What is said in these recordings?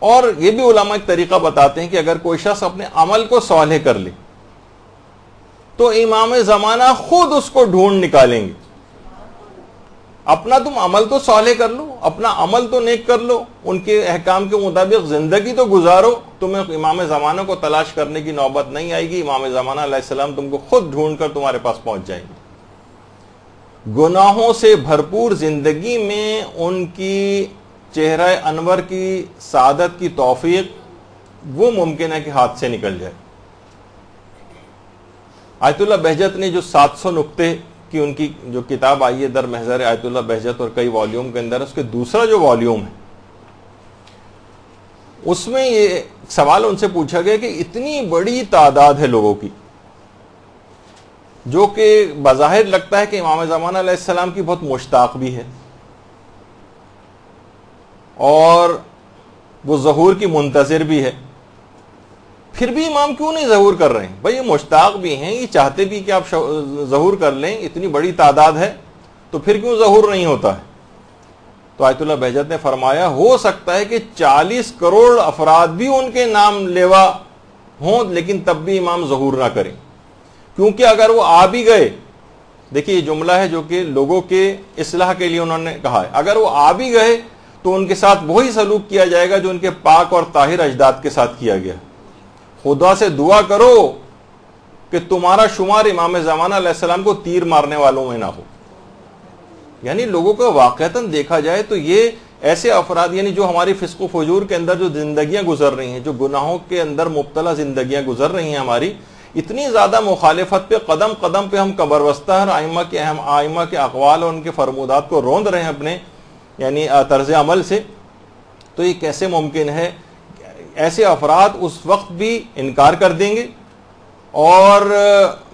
اور یہ بھی علماء ایک طریقہ بتاتے ہیں کہ اگر کوئی شخص اپنے عمل کو صالح کر لے تو امام زمانہ خود اس کو ڈھونڈ نکالیں گے. اپنا تم عمل تو صالح کر لو، اپنا عمل تو نیک کر لو، ان کے احکام کے مطابق زندگی تو گزارو، تمہیں امام زمانہ کو تلاش کرنے کی نوبت نہیں آئے گی. امام زمانہ علیہ السلام تم کو خود ڈھونڈ کر تمہارے پاس پہنچ جائیں گے. گناہوں سے بھرپور زندگی میں ان کی چہرہ انور کی سعادت کی توفیق وہ ممکن ہے کہ ہاتھ سے نکل جائے. آیت اللہ بہجت نے جو 700 نکتے کی ان کی جو کتاب آئی ہے در محضر آیت اللہ بہجت اور کئی والیوم کے اندر، اس کے دوسرا جو والیوم ہے اس میں یہ سوال ان سے پوچھا گیا کہ اتنی بڑی تعداد ہے لوگوں کی جو کہ بظاہر لگتا ہے کہ امام زمانہ علیہ السلام کی بہت مشتاق بھی ہے اور وہ ظہور کی منتظر بھی ہے، پھر بھی امام کیوں نہیں ظہور کر رہے ہیں؟ بھائی یہ مشتاق بھی ہیں، یہ چاہتے بھی کہ آپ ظہور کر لیں، اتنی بڑی تعداد ہے تو پھر کیوں ظہور نہیں ہوتا ہے؟ تو آیت اللہ بہجت نے فرمایا ہو سکتا ہے کہ 40 کروڑ افراد بھی ان کے نام لیوا ہوں لیکن تب بھی امام ظہور نہ کریں، کیونکہ اگر وہ آ بھی گئے، دیکھیے یہ جملہ ہے جو کہ لوگوں کے اصلاح کے لیے انہوں نے کہا ہے، اگر وہ آ بھی گئے تو ان کے ساتھ وہی سلوک کیا جائے گا جو ان کے پاک اور طاہر اجداد کے ساتھ کیا گیا. خدا سے دعا کرو کہ تمہارا شمار امام زمانہ علیہ السلام کو تیر مارنے والوں میں نہ ہو. یعنی لوگوں کو واقعتاً دیکھا جائے تو یہ ایسے افراد، یعنی جو ہماری فسق و فجور کے اندر جو زندگیاں گزر رہی ہیں، جو گناہوں کے اندر مبتلا زندگیاں گزر رہی ہیں ہماری، اتنی زیادہ مخالفت پہ قدم قدم پہ ہم قبر وسطہ اور آئمہ کے اقوال اور ان کے فرمودات کو روند رہے ہیں اپنے یعنی طرز عمل سے، تو یہ کیسے ممکن ہے؟ ایسے افراد اس وقت بھی انکار کر دیں گے اور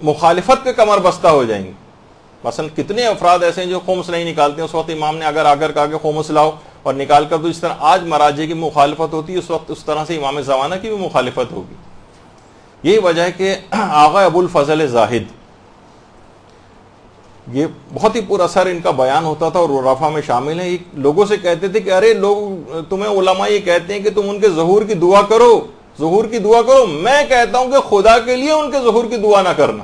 مخالفت پہ کمر بستہ ہو جائیں گے. مثلا کتنے افراد ایسے ہیں جو خمس نہیں نکالتے، اس وقت امام نے اگر آ کر کہا کہ خمس لاؤ اور نکال کر، تو اس طرح آج مراجع کی مخالفت ہوتی ہے، اس وقت اس طرح سے امام زمانہ کی بھی مخالفت ہوگی. یہی وجہ ہے کہ آغا ابو الفضل زاہد، یہ بہت ہی پر اثر ان کا بیان ہوتا تھا اور رفع میں شامل ہے. لوگوں سے کہتے تھے کہ ارے لوگ تمہیں علماء یہ کہتے ہیں کہ تم ان کے ظہور کی دعا کرو، ظہور کی دعا کرو، میں کہتا ہوں کہ خدا کے لیے ان کے ظہور کی دعا نہ کرنا.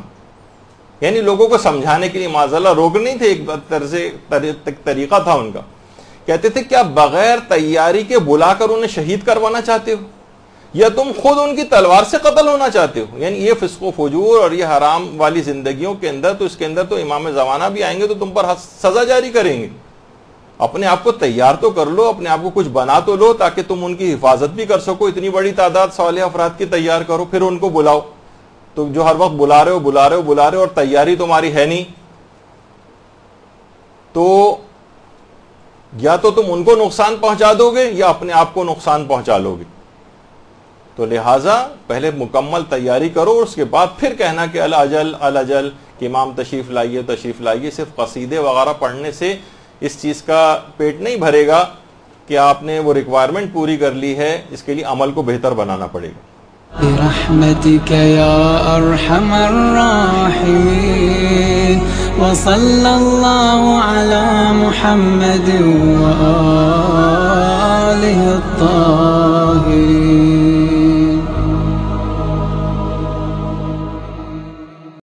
یعنی لوگوں کو سمجھانے کے لیے معذاللہ روک نہیں تھے، ایک طریقہ تھا ان کا. کہتے تھے کیا بغیر تیاری کے بلا کر انہیں شہید کروانا چاہتے ہو یا تم خود ان کی تلوار سے قتل ہونا چاہتے ہو؟ یعنی یہ فسق و فجور اور یہ حرام والی زندگیوں کے اندر، تو اس کے اندر تو امام زمانہ بھی آئیں گے تو تم پر سزا جاری کریں گے. اپنے آپ کو تیار تو کر لو، اپنے آپ کو کچھ بنا تو لو تاکہ تم ان کی حفاظت بھی کر سکو. اتنی بڑی تعداد صالح افراد کی تیار کرو، پھر ان کو بلاؤ. تو جو ہر وقت بلا رہے ہو اور تیاری تمہاری ہے نہیں، تو یا تو تم ان کو نقصان پہنچا دو گے یا اپنے آپ کو نقصان پہنچا لو گے. تو لہٰذا پہلے مکمل تیاری کرو اور اس کے بعد پھر کہنا کہ الاجل کہ امام تشریف لائیے. صرف قصیدے وغیرہ پڑھنے سے اس چیز کا پیٹ نہیں بھرے گا کہ آپ نے وہ ریکوائرمنٹ پوری کر لی ہے، اس کے لیے عمل کو بہتر بنانا پڑے گا. برحمتك يا أرحم الراحمين وصلى الله على محمد وآله الطاهرين.